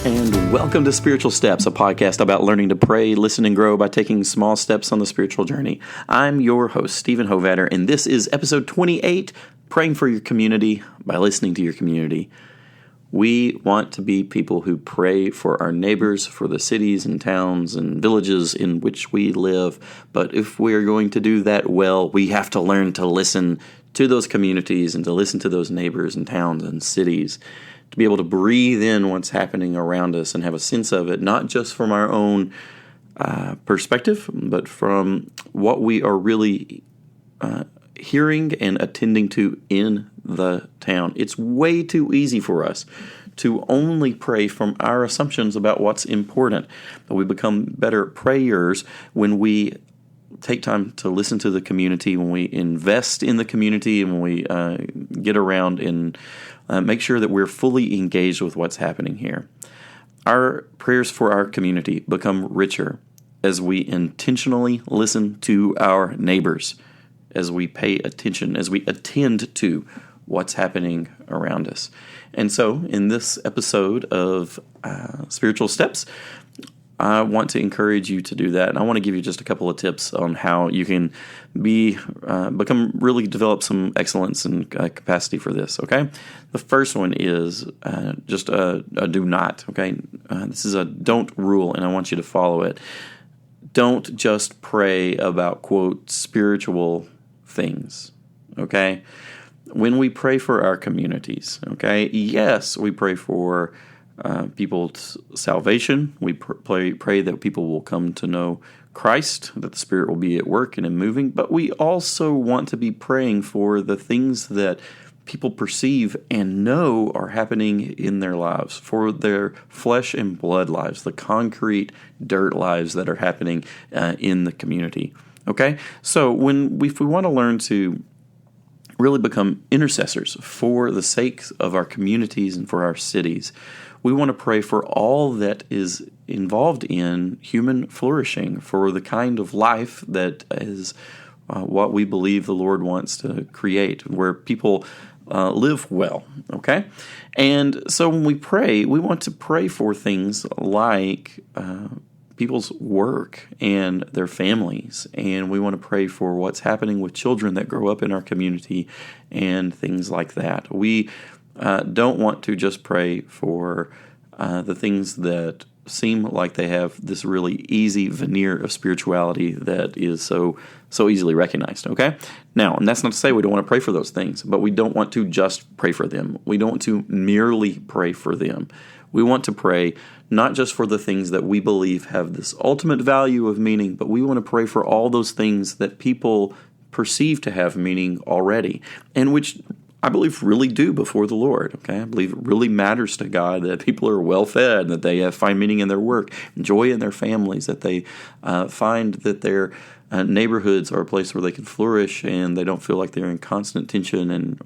And welcome to Spiritual Steps, a podcast about learning to pray, listen, and grow by taking small steps on the spiritual journey. I'm your host, Stephen Hovater, and this is episode 28, Praying for Your Community by Listening to Your Community. We want to be people who pray for our neighbors, for the cities and towns and villages in which we live. But if we are going to do that well, we have to learn to listen to those communities and to listen to those neighbors and towns and cities, to be able to breathe in what's happening around us and have a sense of it, not just from our own perspective, but from what we are really hearing and attending to in the town. It's way too easy for us to only pray from our assumptions about what's important. But we become better prayers when we take time to listen to the community, when we invest in the community, and when we get around and make sure that we're fully engaged with what's happening here. Our prayers for our community become richer as we intentionally listen to our neighbors, as we pay attention, as we attend to what's happening around us. And so, in this episode of Spiritual Steps, I want to encourage you to do that, and I want to give you just a couple of tips on how you can develop some excellence and capacity for this, okay? The first one is just a do not, okay? This is a don't rule, and I want you to follow it. Don't just pray about, quote, spiritual things, okay? When we pray for our communities, okay, yes, we pray for people's salvation. We pray that people will come to know Christ, that the Spirit will be at work and in moving, but we also want to be praying for the things that people perceive and know are happening in their lives, for their flesh and blood lives, the concrete dirt lives that are happening in the community. Okay? So if we want to learn to really become intercessors for the sake of our communities and for our cities, we want to pray for all that is involved in human flourishing, for the kind of life that is what we believe the Lord wants to create, where people live well, okay? And so when we pray, we want to pray for things like people's work and their families, and we want to pray for what's happening with children that grow up in our community and things like that. We don't want to just pray for the things that seem like they have this really easy veneer of spirituality that is so easily recognized, okay? Now, and that's not to say we don't want to pray for those things, but we don't want to just pray for them. We don't want to merely pray for them. We want to pray not just for the things that we believe have this ultimate value of meaning, but we want to pray for all those things that people perceive to have meaning already, and which I believe really do before the Lord, okay? I believe it really matters to God that people are well-fed, that they find meaning in their work, joy in their families, that they find that their neighborhoods are a place where they can flourish and they don't feel like they're in constant tension and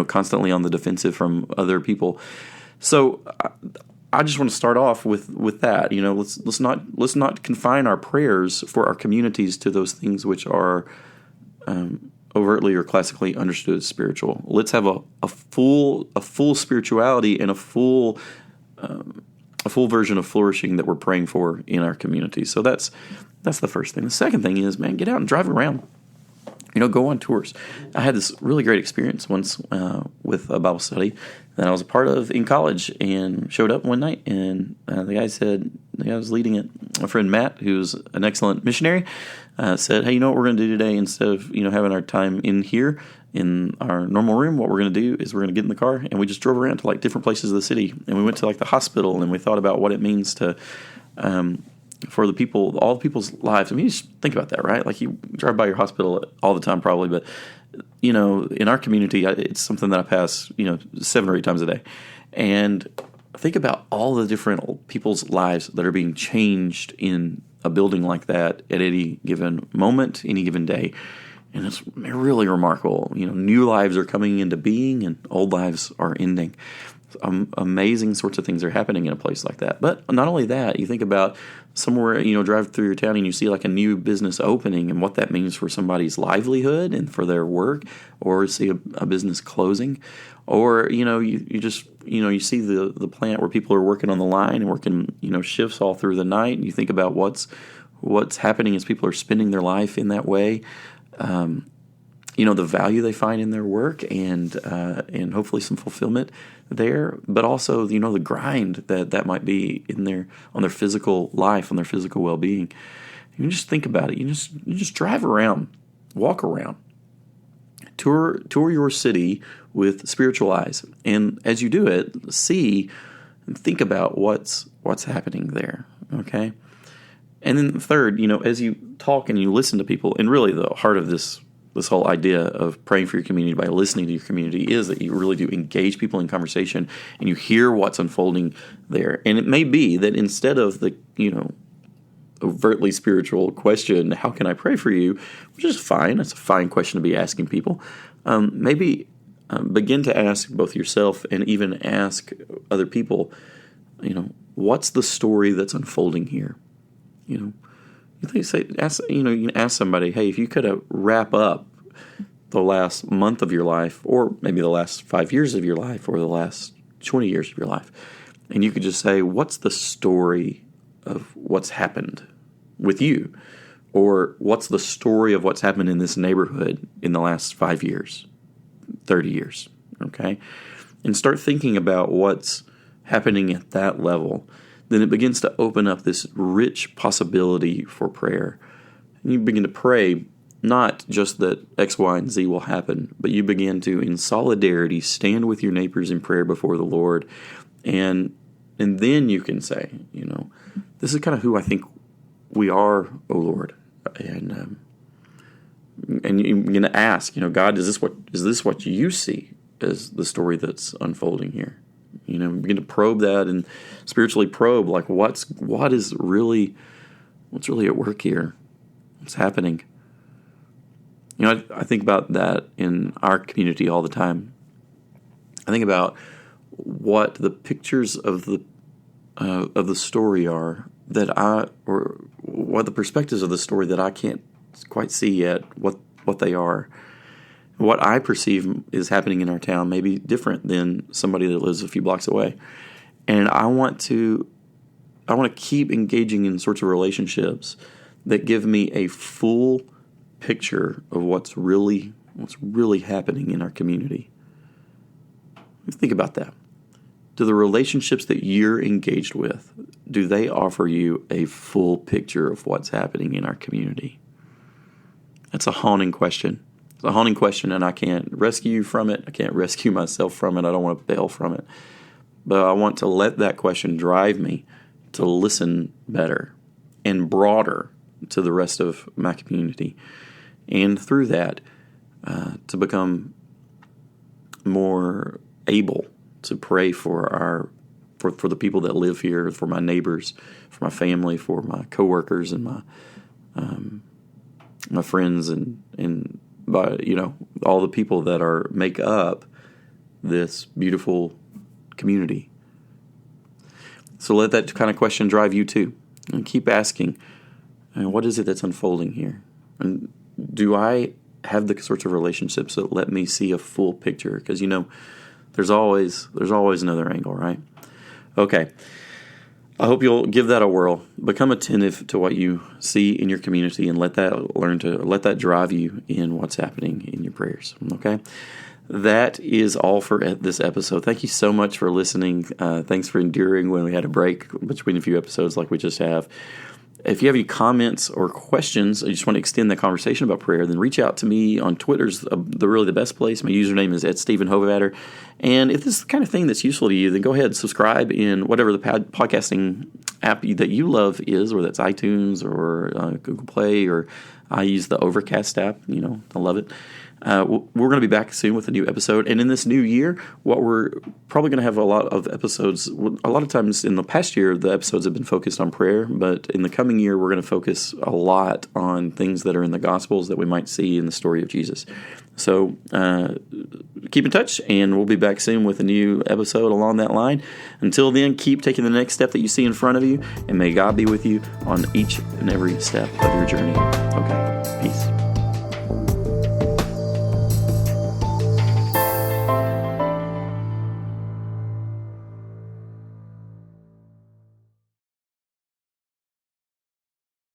constantly on the defensive from other people. So I just want to start off with that. Let's not confine our prayers for our communities to those things which are overtly or classically understood as spiritual. Let's have a full spirituality and a full version of flourishing that we're praying for in our community. So that's the first thing. The second thing is, man, get out and drive around. Go on tours. I had this really great experience once with a Bible study that I was a part of in college, and showed up one night, and the guy was leading it, my friend Matt, who's an excellent missionary, said, hey, you know what we're going to do today? Instead of having our time in here in our normal room, what we're going to do is we're going to get in the car, and we just drove around to different places of the city, and we went to the hospital, and we thought about what it means to for the people, all the people's lives. I mean, you just think about that, right? You drive by your hospital all the time probably, but, in our community, it's something that I pass, 7 or 8 times a day. And think about all the different people's lives that are being changed in a building like that at any given moment, any given day. And it's really remarkable. New lives are coming into being and old lives are ending. Amazing sorts of things are happening in a place like that. But not only that, you think about somewhere, drive through your town and you see like a new business opening and what that means for somebody's livelihood and for their work, or see a business closing, or, you just, you see the plant where people are working on the line and working, shifts all through the night, and you think about what's happening as people are spending their life in that way. The value they find in their work, and hopefully some fulfillment there, but also the grind that might be on their physical life, on their physical well-being. You just think about it. You just drive around, walk around, tour your city with spiritual eyes, and as you do it, see and think about what's happening there. Okay, and then third, as you talk and you listen to people, and really the heart of this whole idea of praying for your community by listening to your community is that you really do engage people in conversation and you hear what's unfolding there. And it may be that instead of the, overtly spiritual question, how can I pray for you, which is fine. That's a fine question to be asking people. Maybe begin to ask both yourself and even ask other people, what's the story that's unfolding here? You can ask somebody, hey, if you could wrap up the last month of your life, or maybe the last 5 years of your life, or the last 20 years of your life, and you could just say, what's the story of what's happened with you? Or what's the story of what's happened in this neighborhood in the last 5 years, 30 years, okay? And start thinking about what's happening at that level. Then it begins to open up this rich possibility for prayer. And you begin to pray not just that X, Y, and Z will happen, but you begin to, in solidarity, stand with your neighbors in prayer before the Lord. And then you can say, this is kind of who I think we are, O Lord. And you're going to ask, God, is this what you see as the story that's unfolding here? Begin to probe that and spiritually probe, like what's really at work here? What's happening? I think about that in our community all the time. I think about what the pictures of the story are or what the perspectives of the story that I can't quite see yet, what they are. What I perceive is happening in our town may be different than somebody that lives a few blocks away. And I want to keep engaging in sorts of relationships that give me a full picture of what's really happening in our community. Think about that. Do the relationships that you're engaged with, do they offer you a full picture of what's happening in our community? That's a haunting question. It's a haunting question, and I can't rescue you from it. I can't rescue myself from it. I don't want to bail from it. But I want to let that question drive me to listen better and broader to the rest of my community. And through that, to become more able to pray for the people that live here, for my neighbors, for my family, for my coworkers, and my friends, and by all the people that make up this beautiful community. So let that kind of question drive you too, and keep asking, what is it that's unfolding here? And do I have the sorts of relationships that let me see a full picture? Because there's always another angle, right? Okay. I hope you'll give that a whirl. Become attentive to what you see in your community, and let that drive you in what's happening in your prayers. Okay? That is all for this episode. Thank you so much for listening. Thanks for enduring when we had a break between a few episodes like we just have. If you have any comments or questions, or you just want to extend the conversation about prayer, then reach out to me on Twitter's really the best place. My username is @StephenHovater. And if this is the kind of thing that's useful to you, then go ahead and subscribe in whatever the podcasting app that you love is, whether that's iTunes or Google Play, or I use the Overcast app. I love it. We're going to be back soon with a new episode. And in this new year, what we're probably going to have a lot of episodes. A lot of times in the past year, the episodes have been focused on prayer. But in the coming year, we're going to focus a lot on things that are in the Gospels that we might see in the story of Jesus. So keep in touch, and we'll be back soon with a new episode along that line. Until then, keep taking the next step that you see in front of you, and may God be with you on each and every step of your journey. Okay, peace.